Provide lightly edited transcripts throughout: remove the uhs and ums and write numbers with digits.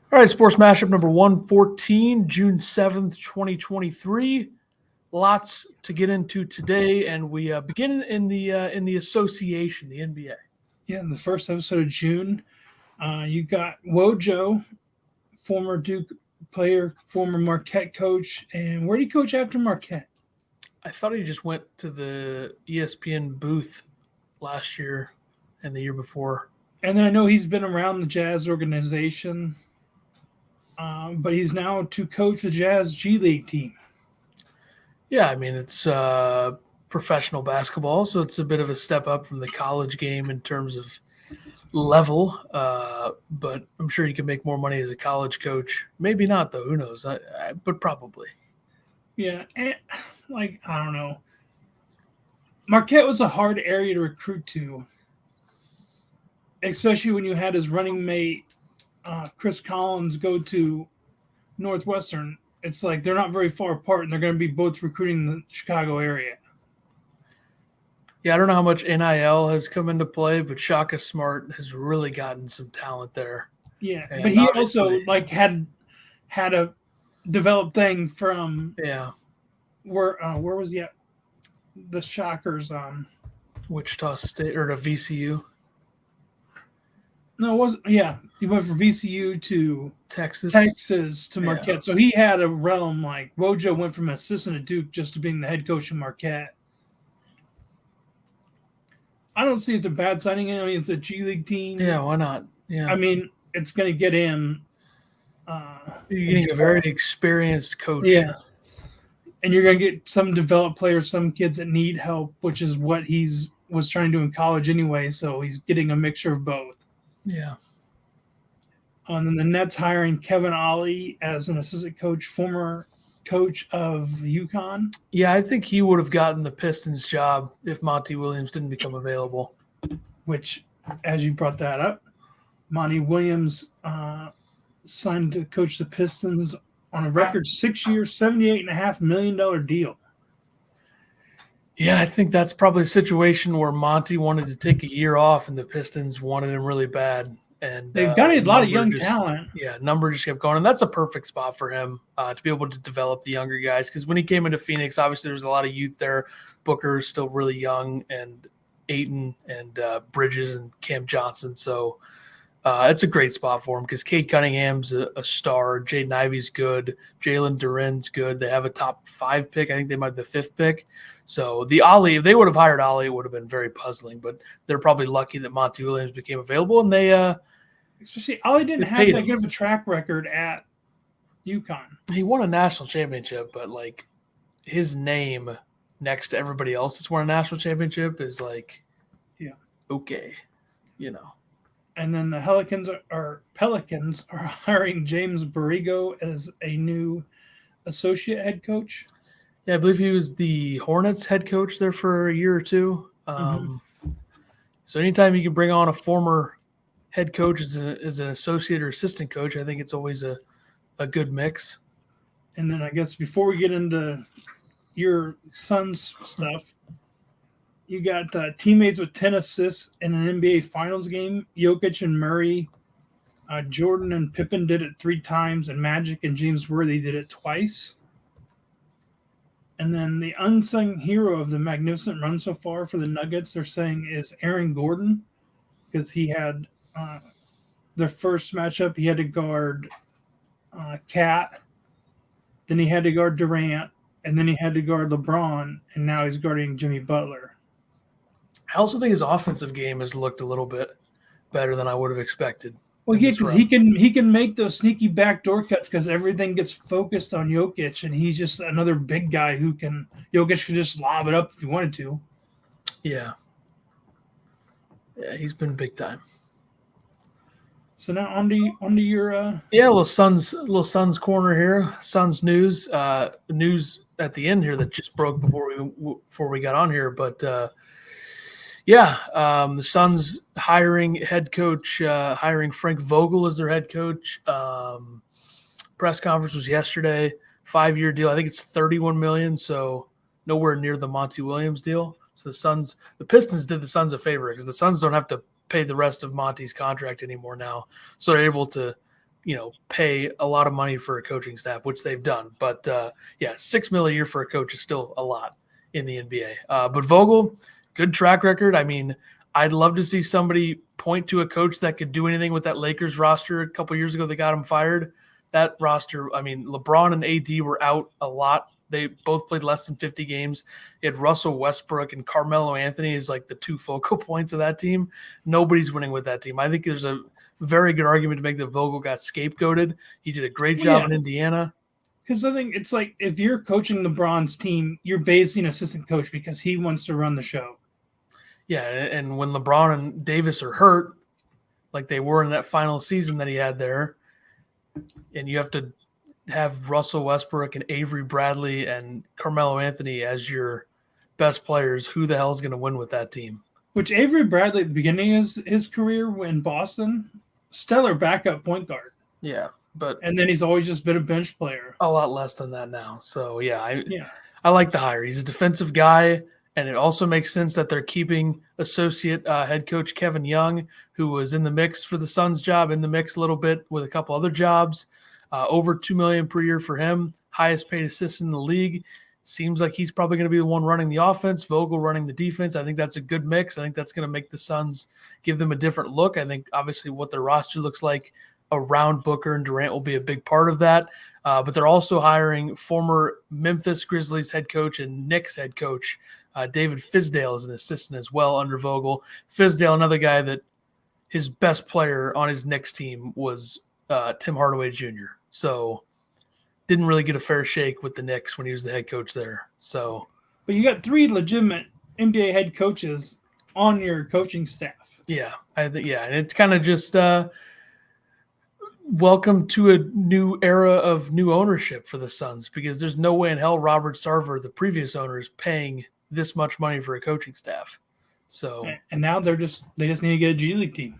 All right, Sports Mashup number 114, June 7th, 2023. Lots to get into today, and we begin in the association, the NBA. Yeah, in the first episode of June, you got Wojo, former Duke player, former Marquette coach. And where did he coach after Marquette? I thought he just went to the ESPN booth last year and the year before. And then I know he's been around the Jazz organization, but he's now to coach the Jazz G League team. Yeah, I mean, it's professional basketball, so it's a bit of a step up from the college game in terms of level, but I'm sure you can make more money as a college coach. Maybe not, though. Who knows? But probably. Yeah, and, I don't know. Marquette was a hard area to recruit to, especially when you had his running mate, Chris Collins, go to Northwestern. It's like they're not very far apart, and they're going to be both recruiting the Chicago area. Yeah, I don't know how much NIL has come into play, but Shaka Smart has really gotten some talent there. Yeah, and but he also had a developed thing from where was he at? The Shockers Wichita State or the VCU. No, it wasn't. Yeah, he went from VCU to Texas to Marquette. Yeah. So he had a realm like Wojo went from assistant at Duke just to being the head coach of Marquette. I don't see it's a bad signing. I mean, it's a G League team. Yeah, why not? Yeah, I mean, it's going to get him. You're getting a very experienced coach. Yeah, and you're going to get some developed players, some kids that need help, which is what was trying to do in college anyway. So he's getting a mixture of both. Yeah. And then the Nets hiring Kevin Ollie as an assistant coach, former coach of UConn. Yeah, I think he would have gotten the Pistons job if Monty Williams didn't become available. Which, as you brought that up, Monty Williams signed to coach the Pistons on a record 6 year, $78.5 million deal. Yeah, I think that's probably a situation where Monty wanted to take a year off and the Pistons wanted him really bad. And they've got a lot of young talent. Yeah, number just kept going. And that's a perfect spot for him to be able to develop the younger guys. Because when he came into Phoenix, obviously there's a lot of youth there. Booker is still really young, and Ayton and Bridges and Cam Johnson. So it's a great spot for him because Cade Cunningham's a star. Jaden Ivey's good. Jalen Duren's good. They have a top 5 pick. I think they might have the 5th pick. So the Ollie, if they would have hired Ollie, it would have been very puzzling. But they're probably lucky that Monty Williams became available, and they especially Ollie didn't have that good of a track record at UConn. He won a national championship, but like his name next to everybody else that's won a national championship is like, okay, you know. And then the Pelicans are hiring James Borrego as a new associate head coach. Yeah, I believe he was the Hornets head coach there for a year or two. So anytime you can bring on a former head coach as an associate or assistant coach, I think it's always a good mix. And then I guess before we get into your Suns stuff, you got teammates with 10 assists in an NBA Finals game. Jokic and Murray, Jordan and Pippen did it 3 times, and Magic and James Worthy did it twice. And then the unsung hero of the magnificent run so far for the Nuggets, they're saying, is Aaron Gordon, because he had their first matchup, he had to guard Cat, then he had to guard Durant, and then he had to guard LeBron, and now he's guarding Jimmy Butler. I also think his offensive game has looked a little bit better than I would have expected. Well, yeah, because he can make those sneaky backdoor cuts because everything gets focused on Jokic, and he's just another big guy Jokic could just lob it up if he wanted to. Yeah. Yeah, he's been big time. So now on to your a little Suns corner here. Suns news. News at the end here that just broke before we got on here, but the Suns hiring Frank Vogel as their head coach. Press conference was yesterday. 5-year deal. I think it's $31 million, so nowhere near the Monty Williams deal. So the Pistons did the Suns a favor because the Suns don't have to pay the rest of Monty's contract anymore now. So they're able to pay a lot of money for a coaching staff, which they've done. But $6 million a year for a coach is still a lot in the NBA. But Vogel, good track record. I mean, I'd love to see somebody point to a coach that could do anything with that Lakers roster. A couple years ago, they got him fired. That roster, I mean, LeBron and AD were out a lot. They both played less than 50 games. You had Russell Westbrook and Carmelo Anthony is like the two focal points of that team. Nobody's winning with that team. I think there's a very good argument to make that Vogel got scapegoated. He did a great job in Indiana. Because I think it's like if you're coaching LeBron's team, you're basically an assistant coach because he wants to run the show. Yeah, and when LeBron and Davis are hurt, like they were in that final season that he had there, and you have to have Russell Westbrook and Avery Bradley and Carmelo Anthony as your best players, who the hell is going to win with that team? Which Avery Bradley at the beginning of his career in Boston, stellar backup point guard. Yeah, and then he's always just been a bench player. A lot less than that now. So I like the hire. He's a defensive guy, and it also makes sense that they're keeping associate head coach Kevin Young, who was in the mix for the Suns job, in the mix a little bit with a couple other jobs. Over $2 million per year for him, highest paid assistant in the league. Seems like he's probably going to be the one running the offense, Vogel running the defense. I think that's a good mix. I think that's going to make the Suns, give them a different look. I think obviously what their roster looks like around Booker and Durant will be a big part of that. But they're also hiring former Memphis Grizzlies head coach and Knicks head coach David Fizdale as an assistant as well under Vogel. Fizdale, another guy that his best player on his Knicks team was Tim Hardaway Jr. So didn't really get a fair shake with the Knicks when he was the head coach there. So, but you got 3 legitimate NBA head coaches on your coaching staff. Yeah, I think and it's kind of just welcome to a new era of new ownership for the Suns, because there's no way in hell Robert Sarver, the previous owner, is paying this much money for a coaching staff. So, and now they just need to get a G League team.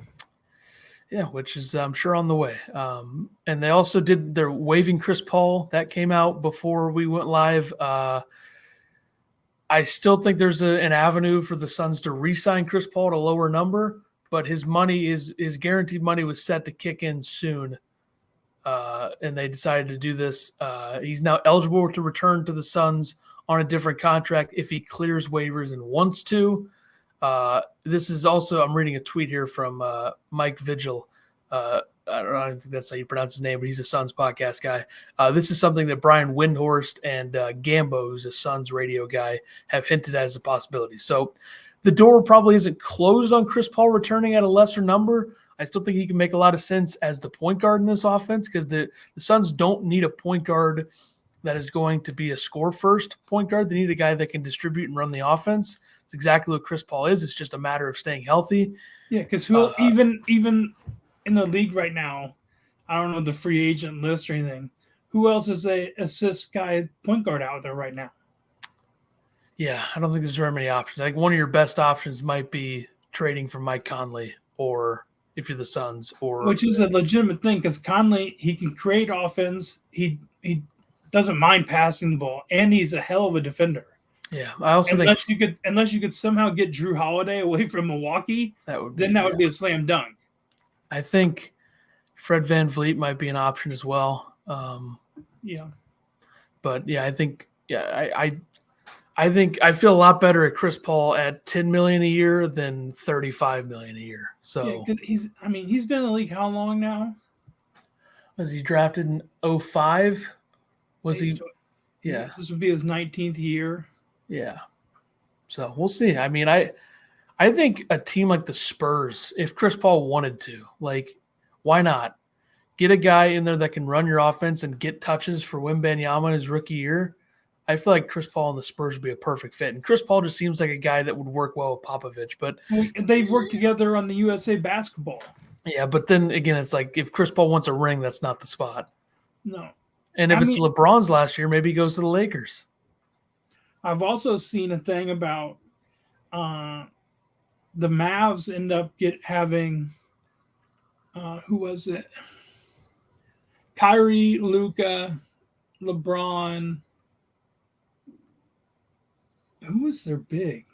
Yeah, which is I'm sure on the way. And they also they're waiving Chris Paul. That came out before we went live. I still think there's an avenue for the Suns to re-sign Chris Paul at a lower number, but his guaranteed money was set to kick in soon. And they decided to do this. He's now eligible to return to the Suns on a different contract if he clears waivers and wants to. This is also, I'm reading a tweet here from Mike Vigil. I don't think that's how you pronounce his name, but he's a Suns podcast guy. This is something that Brian Windhorst and Gambo, who's a Suns radio guy, have hinted at as a possibility. So the door probably isn't closed on Chris Paul returning at a lesser number. I still think he can make a lot of sense as the point guard in this offense, because the Suns don't need a point guard that is going to be a score-first point guard. They need a guy that can distribute and run the offense. It's exactly what Chris Paul is. It's just a matter of staying healthy. Yeah, because even in the league right now, I don't know the free agent list or anything, who else is a assist guy point guard out there right now? Yeah, I don't think there's very many options. I think one of your best options might be trading for Mike Conley, or if you're the Suns, which is a legitimate thing, because Conley, he can create offense. He doesn't mind passing the ball, and he's a hell of a defender. Yeah, I also think unless you could somehow get Drew Holiday away from Milwaukee, that would be a slam dunk. I think Fred VanVleet might be an option as well. But yeah, I think I feel a lot better at Chris Paul at $10 million a year than $35 million a year. So he's been in the league how long now? Was he drafted in 2005? Was he? Yeah, this would be his 19th year. Yeah, so we'll see. I mean, I think a team like the Spurs, if Chris Paul wanted to, why not get a guy in there that can run your offense and get touches for Wembanyama in his rookie year? I feel like Chris Paul and the Spurs would be a perfect fit. And Chris Paul just seems like a guy that would work well with Popovich. But they've worked together on the USA Basketball. Yeah, but then again, it's like if Chris Paul wants a ring, that's not the spot. No. And if it's LeBron's last year, maybe he goes to the Lakers. I've also seen a thing about the Mavs end up having who was it? Kyrie, Luka, LeBron. Who was their big?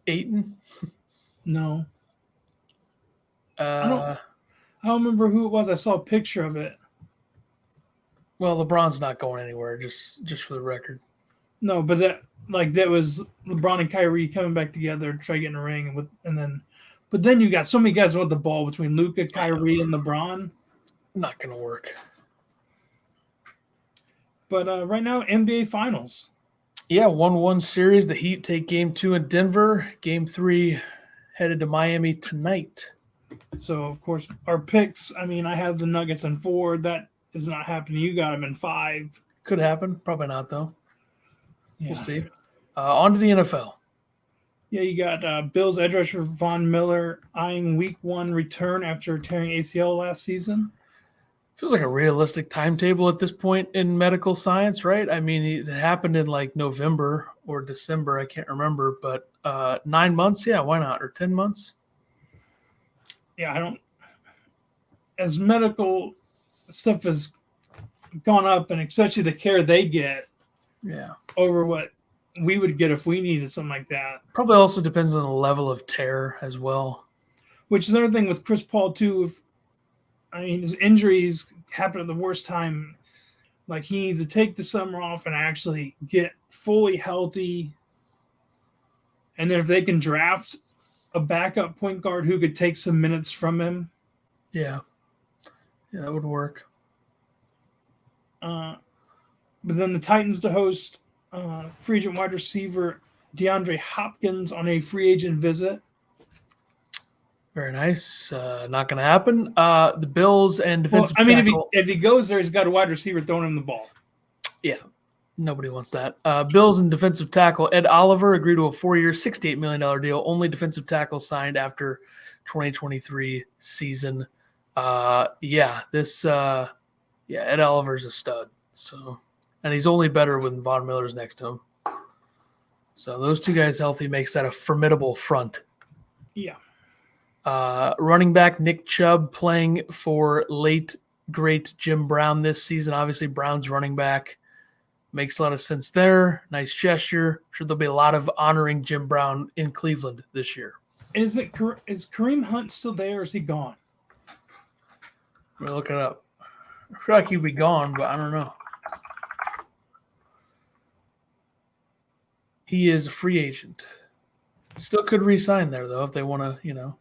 Ayton? No. I I don't remember who it was. I saw a picture of it. Well, LeBron's not going anywhere, just for the record. No, but that was LeBron and Kyrie coming back together to try to get in a ring but then you got so many guys with the ball between Luka, Kyrie, and LeBron. Not gonna work. But right now, NBA Finals. Yeah, 1-1 series. The Heat take Game 2 in Denver. Game 3 headed to Miami tonight. So, of course, our picks. I mean, I have the Nuggets in 4. That is not happening. You got them in 5. Could happen. Probably not, though. Yeah. We'll see. On to the NFL. Yeah, you got Bills edge rusher Von Miller eyeing Week 1 return after tearing ACL last season. Feels like a realistic timetable at this point in medical science, right? I mean, it happened in like November or December. I can't remember, but 9 months, yeah, why not? Or 10 months? Yeah, I don't. As medical stuff has gone up, and especially the care they get, yeah, over what we would get if we needed something like that. Probably also depends on the level of tear as well. Which is another thing with Chris Paul too. His injuries happen at the worst time. Like, he needs to take the summer off and actually get fully healthy. And then if they can draft a backup point guard who could take some minutes from him. Yeah, that would work. But then the Titans to host free agent wide receiver DeAndre Hopkins on a free agent visit. Very nice. Not going to happen. The Bills and defensive tackle. If he goes there, he's got a wide receiver throwing him the ball. Yeah, nobody wants that. Bills and defensive tackle Ed Oliver agreed to a 4-year, $68 million deal. Only defensive tackle signed after 2023 season. Ed Oliver's a stud. So, and he's only better when Von Miller's next to him. So those two guys healthy makes that a formidable front. Yeah. Running back Nick Chubb playing for late great Jim Brown this season. Obviously, Brown's running back. Makes a lot of sense there. Nice gesture. I'm sure there'll be a lot of honoring Jim Brown in Cleveland this year. Is Kareem Hunt still there, or is he gone? We'll look it up. I feel like he'd be gone, but I don't know. He is a free agent. Still could re-sign there, though, if they want to,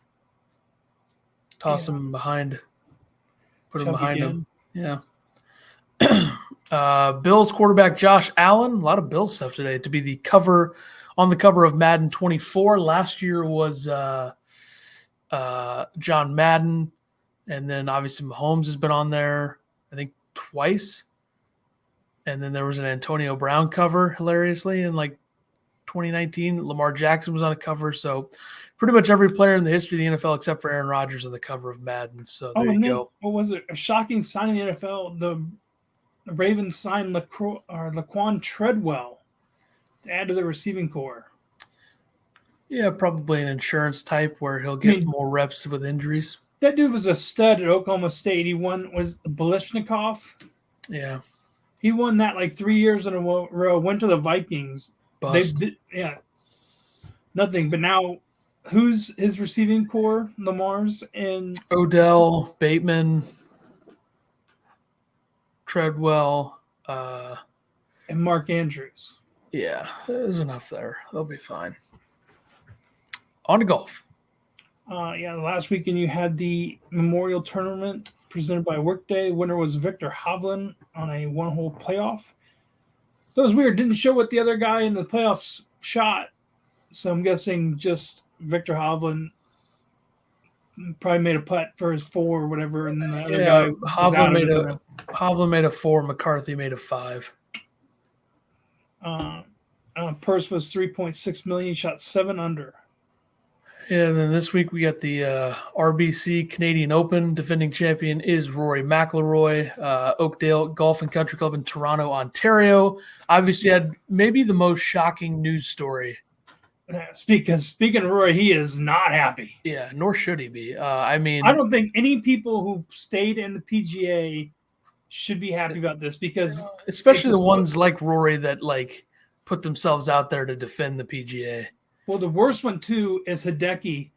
toss him behind, put him behind him. Yeah. Bills quarterback Josh Allen, a lot of Bills stuff today, to be on the cover of Madden 24. Last year was John Madden, and then obviously Mahomes has been on there, I think, twice. And then there was an Antonio Brown cover, hilariously, in like 2019. Lamar Jackson was on a cover, so pretty much every player in the history of the NFL except for Aaron Rodgers on the cover of Madden. So there you go. What was it? A shocking sign in the NFL. The Ravens signed Laquan Treadwell to add to the receiving core. Yeah, probably an insurance type where he'll get more reps with injuries. That dude was a stud at Oklahoma State. He was Balishnikov. Yeah. He won that like 3 years in a row, went to the Vikings. Bust. Nothing. But now, who's his receiving core? Lamar's and Odell, Bateman, Treadwell, and Mark Andrews. Yeah, there's enough there. They'll be fine. On to golf. Last weekend you had the Memorial Tournament presented by Workday. Winner was Victor Hovland on a one-hole playoff. That was weird. Didn't show what the other guy in the playoffs shot. So I'm guessing just Victor Hovland probably made a putt for his 4 or whatever. And then the other guy Hovland made a 4. McCarthy made a 5. Purse was $3.6 million. Shot 7 under. Yeah, and then this week we got the RBC Canadian Open. Defending champion is Rory McIlroy. Oakdale Golf and Country Club in Toronto, Ontario. Obviously had maybe the most shocking news story. Speaking of Rory, he is not happy. Yeah, nor should he be. I don't think any people who stayed in the PGA should be happy about this, because especially the ones like Rory that like put themselves out there to defend the PGA. Well, the worst one too is Hideki,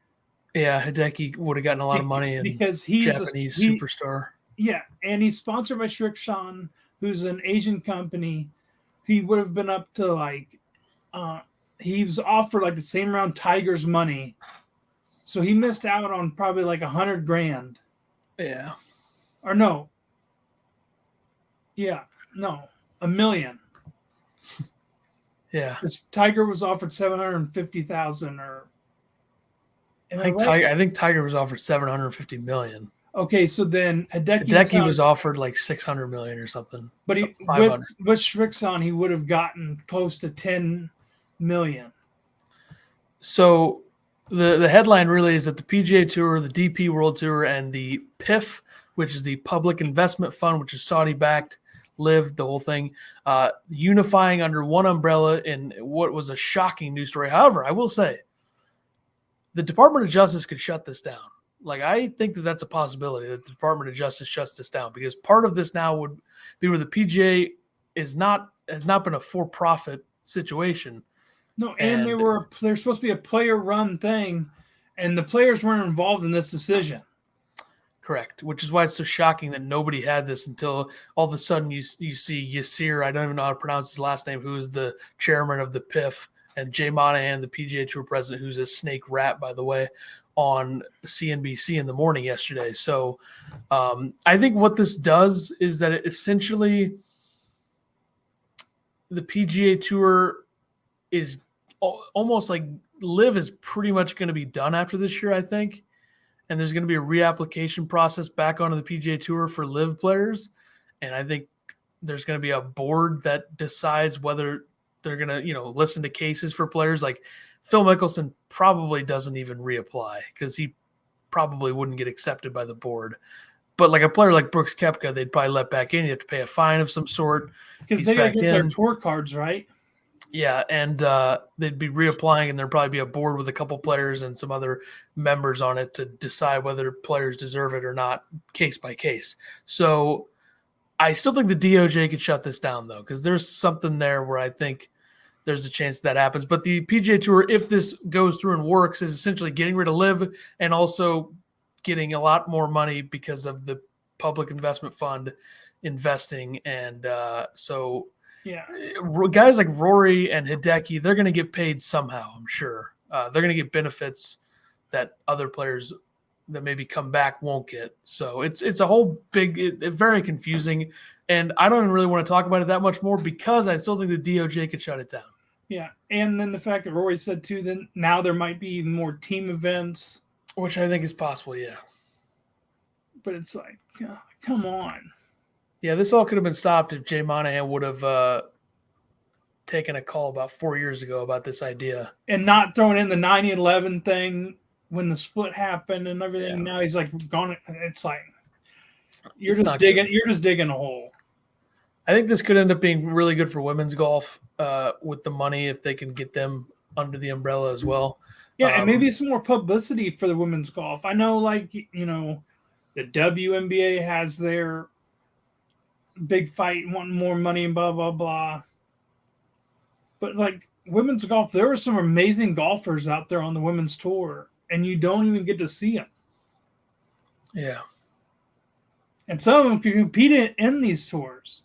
Yeah, Hideki would have gotten a lot of money and because he's Japanese superstar. Yeah, and he's sponsored by Srixon, who's an Asian company. He would have been up to like, he was offered like the same amount Tiger's money, so he missed out on probably like $100,000. Yeah. Or no. Yeah, no, $1 million. Yeah. This Tiger was offered 750,000, or I think Tiger was offered 750 million. Okay, so then Hideki was offered like 600 million or something. But with Srixon, he would have gotten close to 10 million. So the headline really is that the PGA Tour, the DP World Tour, and the PIF, which is the Public Investment Fund, which is Saudi-backed, LIV, the whole thing, unifying under one umbrella in what was a shocking news story. However, I will say the Department of Justice could shut this down. Like, I think that that's a possibility that the Department of Justice shuts this down, because part of this now would be where the PGA has not been a for-profit situation. No, and they're supposed to be a player-run thing, and the players weren't involved in this decision. Correct, which is why it's so shocking that nobody had this until all of a sudden you see Yasir, I don't even know how to pronounce his last name, who is the chairman of the PIF, and Jay Monahan, the PGA Tour president, who's a snake rat, by the way, on CNBC in the morning yesterday. So I think what this does is that it essentially, the PGA Tour is almost like LIV is pretty much going to be done after this year, I think. And there's going to be a reapplication process back onto the PGA Tour for LIV players. And I think there's going to be a board that decides whether they're going to, listen to cases for players. Like Phil Mickelson probably doesn't even reapply because he probably wouldn't get accepted by the board. But like a player like Brooks Koepka, they'd probably let back in. You have to pay a fine of some sort. Because they got to get their tour cards, right? Yeah, and they'd be reapplying, and there'd probably be a board with a couple players and some other members on it to decide whether players deserve it or not, case by case. So I still think the DOJ could shut this down, though, because there's something there where I think there's a chance that happens. But the PGA Tour, if this goes through and works, is essentially getting rid of LIV and also getting a lot more money because of the Public Investment Fund investing. And so – yeah, guys like Rory and Hideki, they're going to get paid somehow, I'm sure. They're going to get benefits that other players that maybe come back won't get. So it's a whole very confusing. And I don't even really want to talk about it that much more because I still think the DOJ could shut it down. Yeah, and then the fact that Rory said, too, then now there might be even more team events. Which I think is possible, yeah. But it's like, come on. Yeah, this all could have been stopped if Jay Monahan would have taken a call about 4 years ago about this idea. And not throwing in the 9/11 thing when the split happened and everything. Yeah. Now he's like gone. It's like you're just digging a hole. I think this could end up being really good for women's golf with the money if they can get them under the umbrella as well. Yeah, and maybe some more publicity for the women's golf. I know, like, the WNBA has their big fight, wanting more money and blah, blah, blah. But, like, women's golf, there are some amazing golfers out there on the women's tour, and you don't even get to see them. Yeah. And some of them can compete in these tours.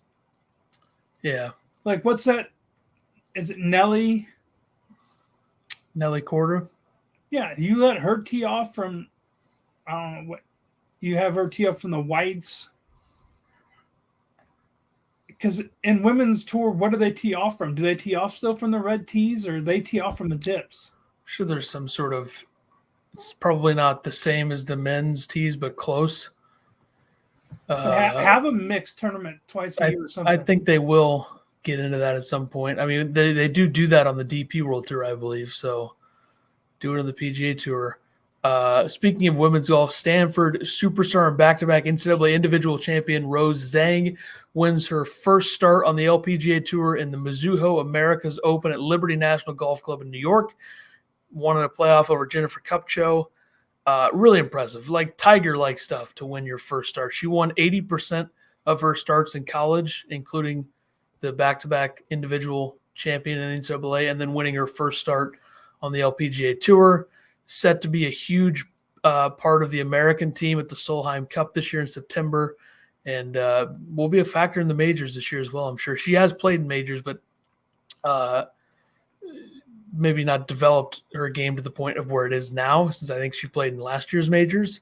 Yeah. Like, what's that? Is it Nelly? Nelly Korda? Yeah, you let her tee off from, I don't know what, you have her tee off from the whites. Because in women's tour, what do they tee off from? Do they tee off still from the red tees, or they tee off from the tips? I'm sure there's some sort of, it's probably not the same as the men's tees, but close. Have a mixed tournament twice a year or something. I think they will get into that at some point. I mean, they do that on the DP World Tour, I believe. So do it on the PGA Tour. Speaking of women's golf, Stanford superstar and back-to-back NCAA individual champion Rose Zhang wins her first start on the LPGA Tour in the Mizuho Americas Open at Liberty National Golf Club in New York. Won in a playoff over Jennifer Kupcho. Really impressive. Like Tiger-like stuff to win your first start. She won 80% of her starts in college, including the back-to-back individual champion in the NCAA, and then winning her first start on the LPGA Tour. Set to be a huge part of the American team at the Solheim Cup this year in September, and will be a factor in the majors this year as well. I'm sure she has played in majors, but maybe not developed her game to the point of where it is now, since I think she played in last year's majors.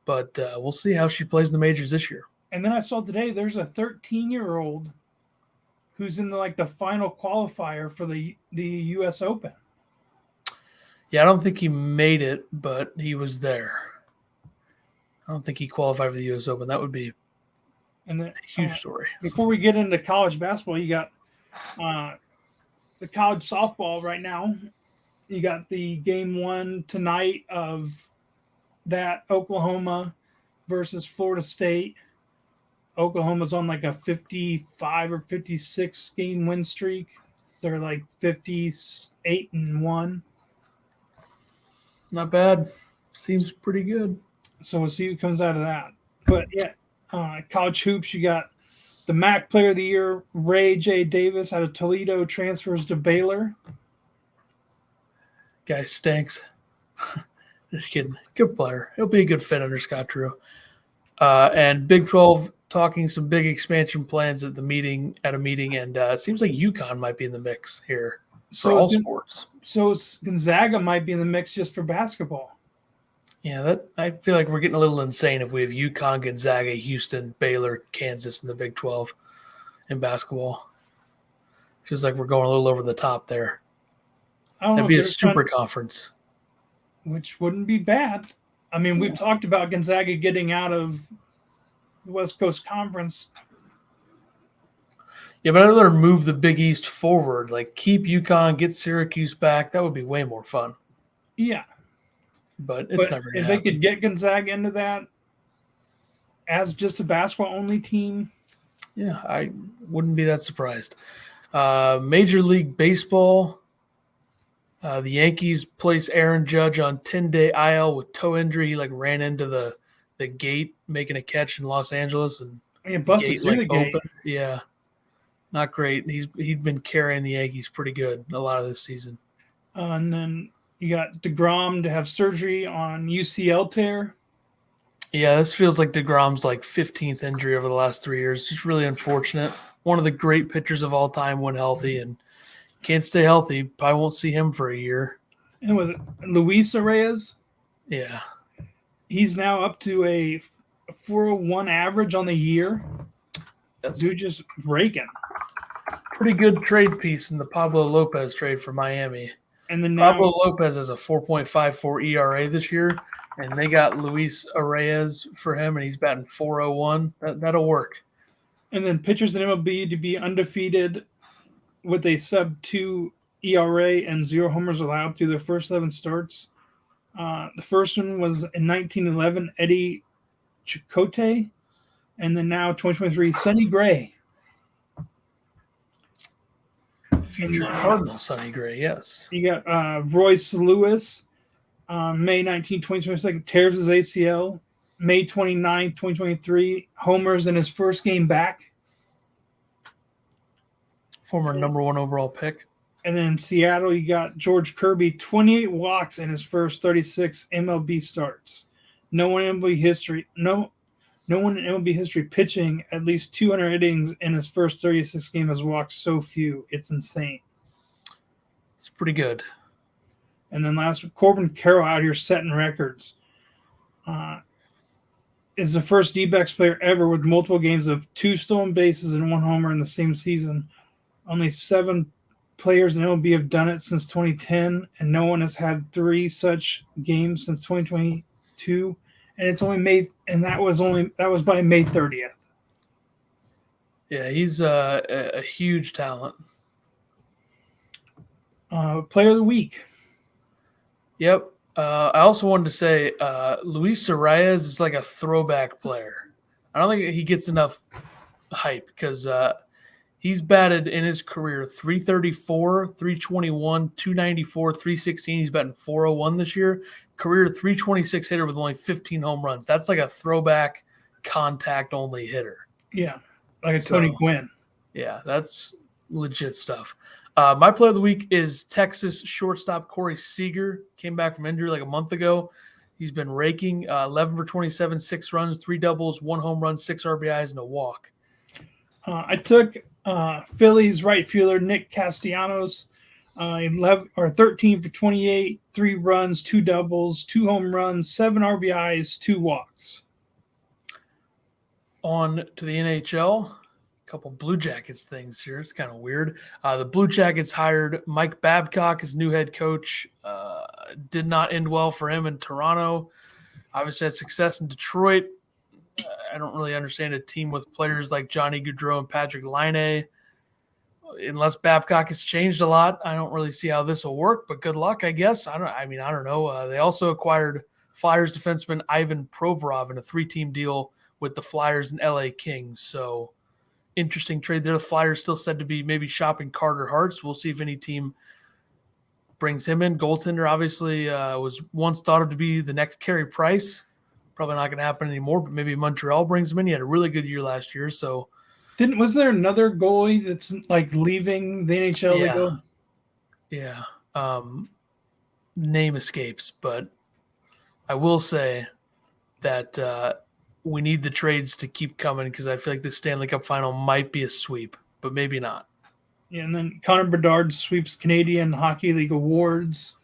But we'll see how she plays in the majors this year. And then I saw today there's a 13-year-old who's in the final qualifier for the U.S. Open. Yeah, I don't think he made it, but he was there. I don't think he qualified for the U.S. Open. That would be a huge story. Before we get into college basketball, you got the college softball right now. You got the game 1 tonight of that Oklahoma versus Florida State. Oklahoma's on a 55 or 56 game win streak. They're 58-1. Not bad. Seems pretty good. So we'll see who comes out of that. But yeah, college hoops, you got the MAC Player of the Year, Ray J. Davis out of Toledo, transfers to Baylor. Guy stinks. Just kidding. Good player. He'll be a good fit under Scott Drew. And Big 12 talking some big expansion plans at a meeting, and it seems like UConn might be in the mix here for all sports. So Gonzaga might be in the mix just for basketball. Yeah, I feel like we're getting a little insane if we have UConn, Gonzaga, Houston, Baylor, Kansas in the Big 12 in basketball. Feels like we're going a little over the top there. That'd be a super conference. Which wouldn't be bad. I mean, we've talked about Gonzaga getting out of the West Coast Conference. Yeah, but I'd rather move the Big East forward. Keep UConn, get Syracuse back. That would be way more fun. Yeah. But it's never going to happen. If they could get Gonzaga into that as just a basketball-only team. Yeah, I wouldn't be that surprised. Major League Baseball, the Yankees place Aaron Judge on 10-day IL with toe injury. He ran into the gate making a catch in Los Angeles and busted through the gate. Yeah, not great. He'd been carrying the Yankees pretty good a lot of this season. And then you got DeGrom to have surgery on UCL tear. Yeah, this feels like DeGrom's 15th injury over the last 3 years. Just really unfortunate. One of the great pitchers of all time when healthy, and can't stay healthy. Probably won't see him for a year. And was it Luis Reyes? Yeah. He's now up to a 401 average on the year. That's dude just raking. Pretty good trade piece in the Pablo Lopez trade for Miami. And then now, Pablo Lopez has a 4.54 ERA this year, and they got Luis Reyes for him, and he's batting 401. That'll work. And then pitchers in MLB to be undefeated with a sub-2 ERA and 0 homers allowed through their first 11 starts. The first one was in 1911, Eddie Chicote, and then now 2023, Sonny Gray. Future Cardinal Sonny Gray, yes. You got Royce Lewis, May 19, 2022, tears his ACL. May 29, 2023, homers in his first game back. Former number 1 overall pick. And then in Seattle, you got George Kirby, 28 walks in his first 36 MLB starts. No one in MLB history pitching at least 200 innings in his first 36 games has walked so few. It's insane. It's pretty good. And then last week, Corbin Carroll out here setting records. Is the first D-backs player ever with multiple games of 2 stolen bases and 1 homer in the same season. Only 7 players in MLB have done it since 2010, and no one has had 3 such games since 2022. And it's only May, and that was by May 30th. Yeah, he's a huge talent. Player of the week. Yep. I also wanted to say Luis Reyes is like a throwback player. I don't think he gets enough hype because he's batted in his career 334, 321, 294, 316. He's batting 401 this year. Career 326 hitter with only 15 home runs. That's like a throwback contact-only hitter. Yeah, like a Tony Gwynn. Yeah, that's legit stuff. My player of the week is Texas shortstop Corey Seager. Came back from injury like a month ago. He's been raking 11 for 27, 6 runs, 3 doubles, 1 home run, 6 RBIs, and a walk. I took Phillies right fielder Nick Castellanos, 13 for 28, 3 runs, 2 doubles, 2 home runs, 7 RBIs, 2 walks. On to the NHL. A couple Blue Jackets things here. It's kind of weird. The Blue Jackets hired Mike Babcock as new head coach. Did not end well for him in Toronto. Obviously had success in Detroit. I don't really understand a team with players like Johnny Gaudreau and Patrick Laine. Unless Babcock has changed a lot, I don't really see how this will work, but good luck, I guess. I don't know. They also acquired Flyers defenseman Ivan Provorov in a 3-team deal with the Flyers and LA Kings. So interesting trade there. The Flyers still said to be maybe shopping Carter Hart. We'll see if any team brings him in. Goaltender obviously was once thought of to be the next Carey Price. Probably not going to happen anymore, but maybe Montreal brings him in. He had a really good year last year. So was there another goalie that's like leaving the NHL to go? Yeah. Name escapes, but I will say that we need the trades to keep coming because I feel like the Stanley Cup Final might be a sweep, but maybe not. Yeah, and then Connor Bedard sweeps Canadian Hockey League awards.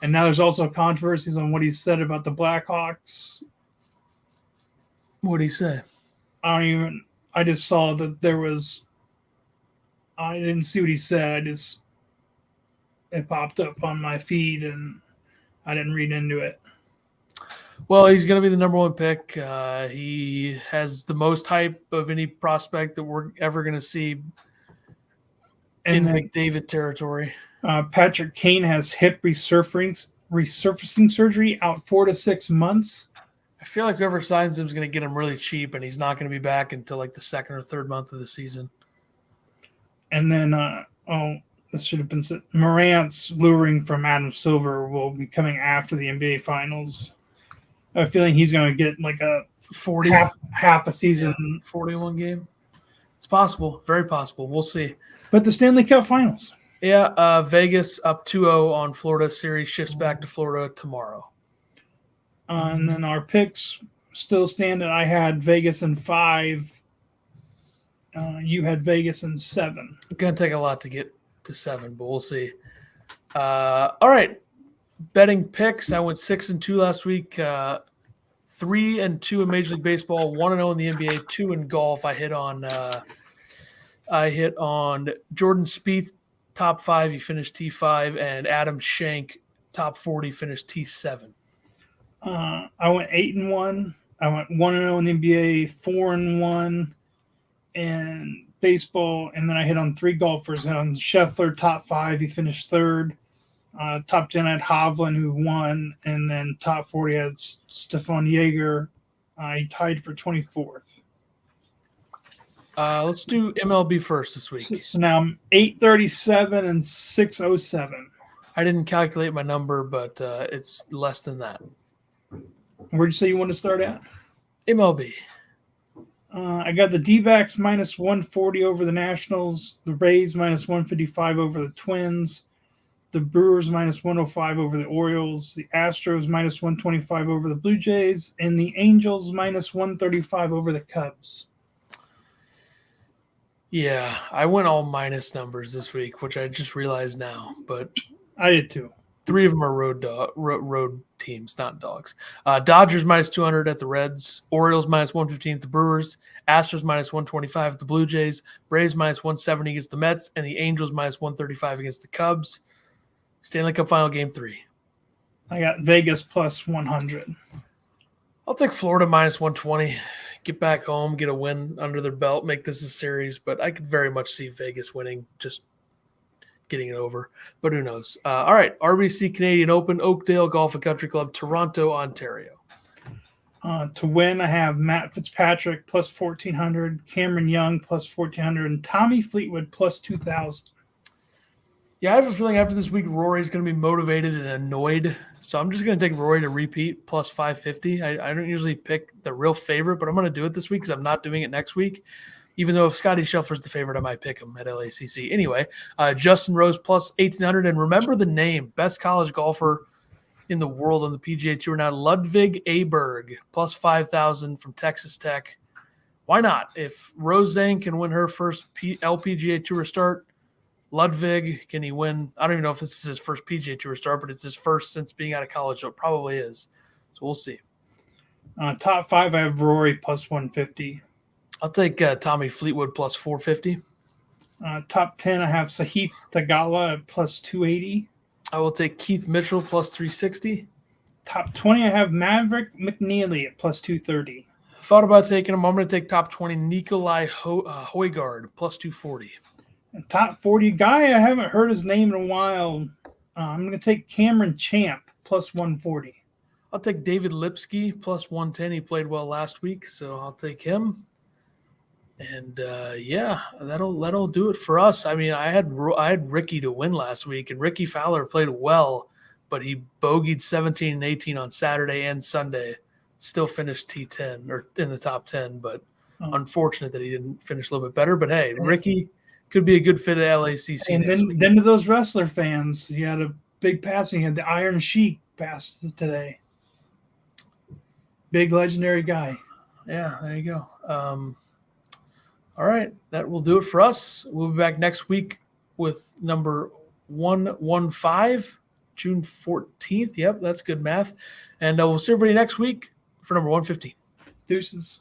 And now there's also controversies on what he said about the Blackhawks. What did he say? I just saw that there was – I didn't see what he said. It popped up on my feed, and I didn't read into it. Well, he's going to be the number 1 pick. He has the most hype of any prospect that we're ever going to see in McDavid territory. Patrick Kane has hip resurfacing surgery, out 4 to 6 months. I feel like whoever signs him is going to get him really cheap, and he's not going to be back until like the 2nd or 3rd month of the season. And then, this should have been said. Morant's luring from Adam Silver will be coming after the NBA Finals. I have a feeling he's going to get like a 40 half a season, 41 game. It's possible, very possible. We'll see. But the Stanley Cup Finals. Yeah, Vegas up 2-0 on Florida. Series shifts back to Florida tomorrow. And then our picks still stand. I had Vegas in 5. You had Vegas in 7. It's going to take a lot to get to 7, but we'll see. All right. Betting picks. I went 6-2 last week. 3-2 in Major League Baseball. 1-0 in the NBA. 2 in golf. I hit on Jordan Spieth, top 5. He finished T5, and Adam Schenk, top 40, finished T7. I went 8-1. I went 1-0 in the NBA, 4-1 in baseball, and then I hit on 3 golfers. On Scheffler, top 5, he finished 3rd. Top 10 had Hovland, who won, and then top 40 had Stefan Jaeger. He tied for 24th. Let's do MLB first this week. So now I'm 837 and 607. I didn't calculate my number, but it's less than that. Where'd you say you want to start at? MLB. I got the D-backs minus 140 over the Nationals, the Rays minus 155 over the Twins, the Brewers minus 105 over the Orioles, the Astros minus 125 over the Blue Jays, and the Angels minus 135 over the Cubs. Yeah, I went all minus numbers this week, which I just realized now, but I did too. 3 of them are road teams, not dogs. Dodgers minus 200 at the Reds, Orioles minus 115 at the Brewers, Astros minus 125 at the Blue Jays, Braves minus 170 against the Mets, and the Angels minus 135 against the Cubs. Stanley Cup Final Game 3. I got Vegas plus 100. I'll take Florida minus 120. Get back home, get a win under their belt, make this a series, but I could very much see Vegas winning, just getting it over, but who knows. All right, RBC Canadian Open, Oakdale Golf and Country Club, Toronto, Ontario. To win, I have Matt Fitzpatrick plus 1,400, Cameron Young plus 1,400, and Tommy Fleetwood plus 2,000. Yeah, I have a feeling after this week, Rory's going to be motivated and annoyed, so I'm just going to take Rory to repeat plus 550. I don't usually pick the real favorite, but I'm going to do it this week because I'm not doing it next week. Even though if Scotty Scheffler's the favorite, I might pick him at LACC. Anyway, Justin Rose plus 1,800. And remember the name, best college golfer in the world on the PGA Tour now. Ludwig Aberg, plus 5,000 from Texas Tech. Why not? If Roseanne can win her first LPGA Tour start, Ludwig, can he win? I don't even know if this is his first PGA Tour start, but it's his first since being out of college, so it probably is. So we'll see. Top 5, I have Rory plus 150. I'll take Tommy Fleetwood plus 450. Top 10, I have Sahith Theegala at plus 280. I will take Keith Mitchell plus 360. Top 20, I have Maverick McNeely at plus 230. Thought about taking him. I'm going to take top 20 Nikolai Højgaard plus 240. And top 40 guy, I haven't heard his name in a while. I'm going to take Cameron Champ plus 140. I'll take David Lipsky plus 110. He played well last week, so I'll take him. And that'll do it for us. I mean, I had Ricky to win last week, and Ricky Fowler played well, but he bogeyed 17 and 18 on Saturday and Sunday. Still finished T10 or in the top 10, but unfortunate that he didn't finish a little bit better. But hey, Ricky could be a good fit at LACC. And then to those wrestler fans, you had a big passing. You had the Iron Sheik pass today. Big legendary guy. Yeah, there you go. All right, that will do it for us. We'll be back next week with number 115, June 14th. Yep, that's good math. And we'll see everybody next week for number 115. Deuces.